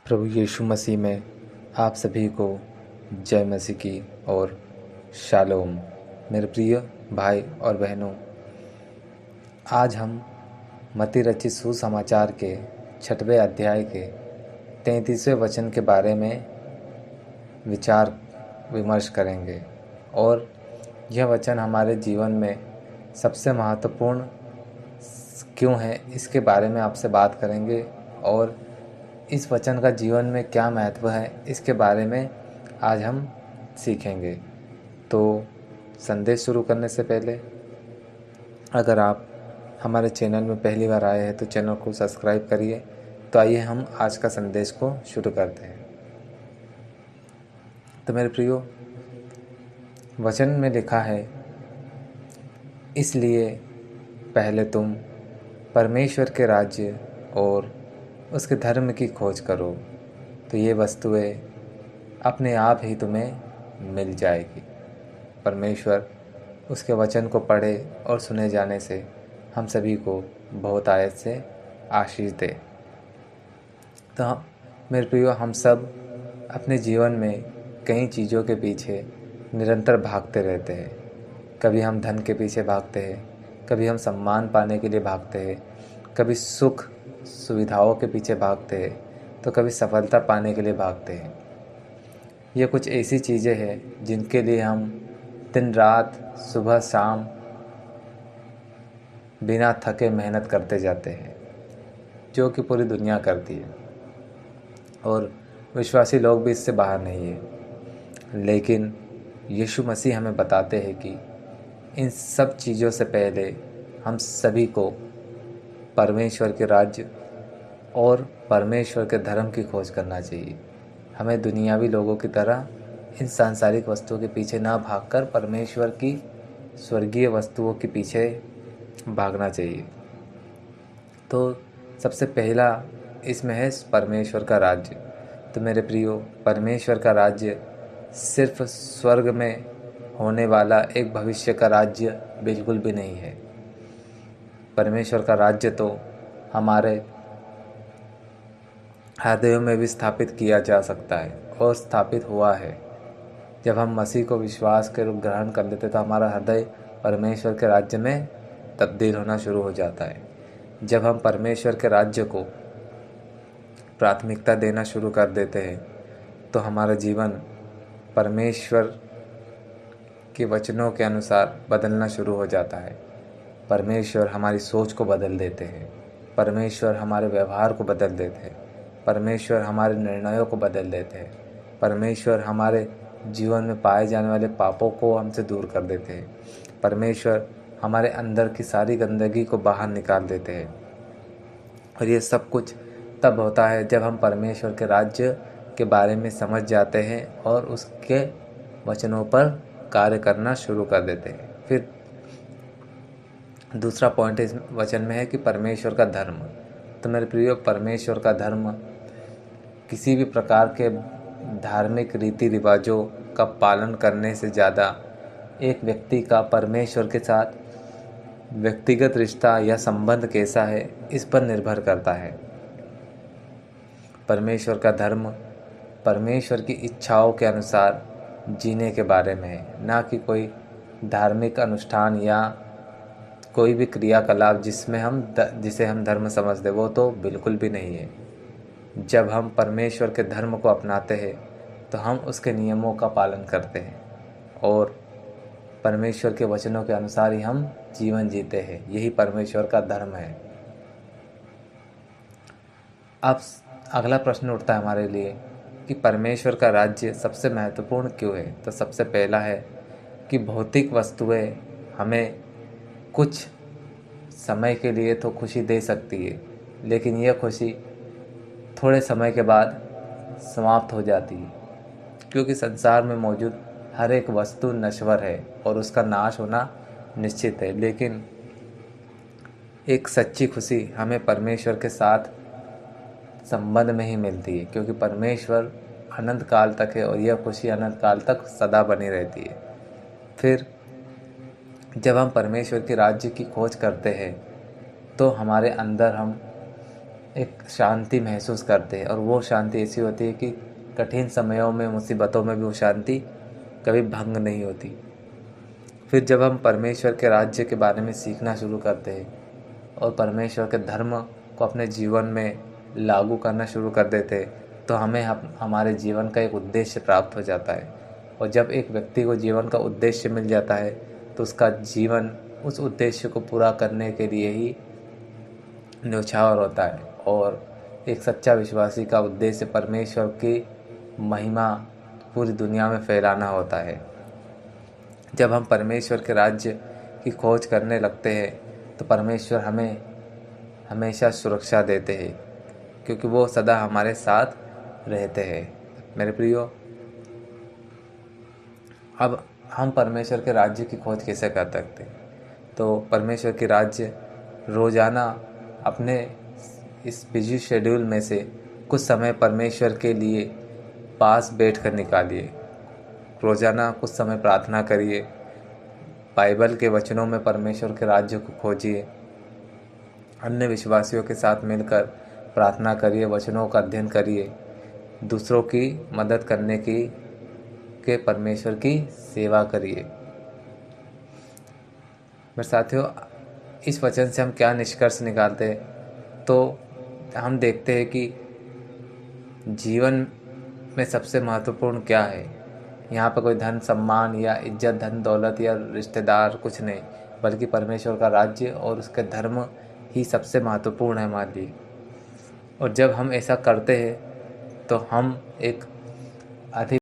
प्रभु यीशु मसीह में आप सभी को जय मसीह की और शालोम। मेरे प्रिय भाई और बहनों, आज हम मत्ती रचित सुसमाचार के 6वें अध्याय के 33वें वचन के बारे में विचार विमर्श करेंगे और यह वचन हमारे जीवन में सबसे महत्वपूर्ण क्यों है इसके बारे में आपसे बात करेंगे और इस वचन का जीवन में क्या महत्व है इसके बारे में आज हम सीखेंगे। तो संदेश शुरू करने से पहले अगर आप हमारे चैनल में पहली बार आए हैं तो चैनल को सब्सक्राइब करिए। तो आइए हम आज का संदेश को शुरू करते हैं। तो मेरे प्रियो, वचन में लिखा है, इसलिए पहले तुम परमेश्वर के राज्य और उसके धर्म की खोज करो तो ये वस्तुएं अपने आप ही तुम्हें मिल जाएगी। परमेश्वर उसके वचन को पढ़े और सुने जाने से हम सभी को बहुत आयत से आशीष दे। तो मेरे प्रियो, हम सब अपने जीवन में कई चीज़ों के पीछे निरंतर भागते रहते हैं। कभी हम धन के पीछे भागते हैं, कभी हम सम्मान पाने के लिए भागते हैं, कभी सुख सुविधाओं के पीछे भागते हैं, तो कभी सफलता पाने के लिए भागते हैं। ये कुछ ऐसी चीज़ें हैं जिनके लिए हम दिन रात सुबह शाम बिना थके मेहनत करते जाते हैं, जो कि पूरी दुनिया करती है और विश्वासी लोग भी इससे बाहर नहीं है। लेकिन यीशु मसीह हमें बताते हैं कि इन सब चीज़ों से पहले हम सभी को परमेश्वर के राज्य और परमेश्वर के धर्म की खोज करना चाहिए। हमें दुनियावी लोगों की तरह इन सांसारिक वस्तुओं के पीछे ना भागकर परमेश्वर की स्वर्गीय वस्तुओं के पीछे भागना चाहिए। तो सबसे पहला इसमें है परमेश्वर का राज्य। तो मेरे प्रियो, परमेश्वर का राज्य सिर्फ स्वर्ग में होने वाला एक भविष्य का राज्य बिल्कुल भी नहीं है। परमेश्वर का राज्य तो हमारे हृदयों में भी स्थापित किया जा सकता है और स्थापित हुआ है। जब हम मसीह को विश्वास के रूप ग्रहण कर लेते तो हमारा हृदय परमेश्वर के राज्य में तब्दील होना शुरू हो जाता है। जब हम परमेश्वर के राज्य को प्राथमिकता देना शुरू कर देते हैं तो हमारा जीवन परमेश्वर के वचनों के अनुसार बदलना शुरू हो जाता है। परमेश्वर हमारी सोच को बदल देते हैं, परमेश्वर हमारे व्यवहार को बदल देते हैं, परमेश्वर हमारे निर्णयों को बदल देते हैं, परमेश्वर हमारे जीवन में पाए जाने वाले पापों को हमसे दूर कर देते हैं, परमेश्वर हमारे अंदर की सारी गंदगी को बाहर निकाल देते हैं। और ये सब कुछ तब होता है जब हम परमेश्वर के राज्य के बारे में समझ जाते हैं और उसके वचनों पर कार्य करना शुरू कर देते हैं। फिर दूसरा पॉइंट इस वचन में है कि परमेश्वर का धर्म। तो मेरे प्रियो, परमेश्वर का धर्म किसी भी प्रकार के धार्मिक रीति रिवाजों का पालन करने से ज़्यादा एक व्यक्ति का परमेश्वर के साथ व्यक्तिगत रिश्ता या संबंध कैसा है इस पर निर्भर करता है। परमेश्वर का धर्म परमेश्वर की इच्छाओं के अनुसार जीने के बारे में है, ना कि कोई धार्मिक अनुष्ठान या कोई भी क्रियाकलाप जिसे हम धर्म समझते, वो तो बिल्कुल भी नहीं है। जब हम परमेश्वर के धर्म को अपनाते हैं तो हम उसके नियमों का पालन करते हैं और परमेश्वर के वचनों के अनुसार ही हम जीवन जीते हैं। यही परमेश्वर का धर्म है। अब अगला प्रश्न उठता है हमारे लिए कि परमेश्वर का राज्य सबसे महत्वपूर्ण क्यों है। तो सबसे पहला है कि भौतिक वस्तुएं हमें कुछ समय के लिए तो खुशी दे सकती है, लेकिन यह खुशी थोड़े समय के बाद समाप्त हो जाती है, क्योंकि संसार में मौजूद हर एक वस्तु नश्वर है और उसका नाश होना निश्चित है। लेकिन एक सच्ची खुशी हमें परमेश्वर के साथ संबंध में ही मिलती है, क्योंकि परमेश्वर अनंत काल तक है और यह खुशी अनंत काल तक सदा बनी रहती है। फिर जब हम परमेश्वर के राज्य की खोज करते हैं तो हमारे अंदर हम एक शांति महसूस करते हैं, और वो शांति ऐसी होती है कि कठिन समयों में, मुसीबतों में भी वो शांति कभी भंग नहीं होती। फिर जब हम परमेश्वर के राज्य के बारे में सीखना शुरू करते हैं और परमेश्वर के धर्म को अपने जीवन में लागू करना शुरू कर देते हैं, तो हमें हमारे जीवन का एक उद्देश्य प्राप्त हो जाता है। और जब एक व्यक्ति को जीवन का उद्देश्य मिल जाता है तो उसका जीवन उस उद्देश्य को पूरा करने के लिए ही न्यौछावर होता है। और एक सच्चा विश्वासी का उद्देश्य परमेश्वर की महिमा पूरी दुनिया में फैलाना होता है। जब हम परमेश्वर के राज्य की खोज करने लगते हैं तो परमेश्वर हमें हमेशा सुरक्षा देते हैं, क्योंकि वो सदा हमारे साथ रहते हैं। मेरे प्रियो, अब हम परमेश्वर के राज्य की खोज कैसे कर सकते हैं? तो परमेश्वर के राज्य रोज़ाना अपने इस बिजी शेड्यूल में से कुछ समय परमेश्वर के लिए पास बैठकर निकालिए। रोज़ाना कुछ समय प्रार्थना करिए, बाइबल के वचनों में परमेश्वर के राज्य को खोजिए, अन्य विश्वासियों के साथ मिलकर प्रार्थना करिए, वचनों का अध्ययन करिए, दूसरों की मदद करने के परमेश्वर की सेवा करिए। मेरे साथियों, इस वचन से हम क्या निष्कर्ष निकालते हैं? तो हम देखते हैं कि जीवन में सबसे महत्वपूर्ण क्या है। यहाँ पर कोई धन सम्मान या इज्जत, धन दौलत या रिश्तेदार कुछ नहीं, बल्कि परमेश्वर का राज्य और उसके धर्म ही सबसे महत्वपूर्ण है हमारे लिए। और जब हम ऐसा करते हैं तो हम एक अधिक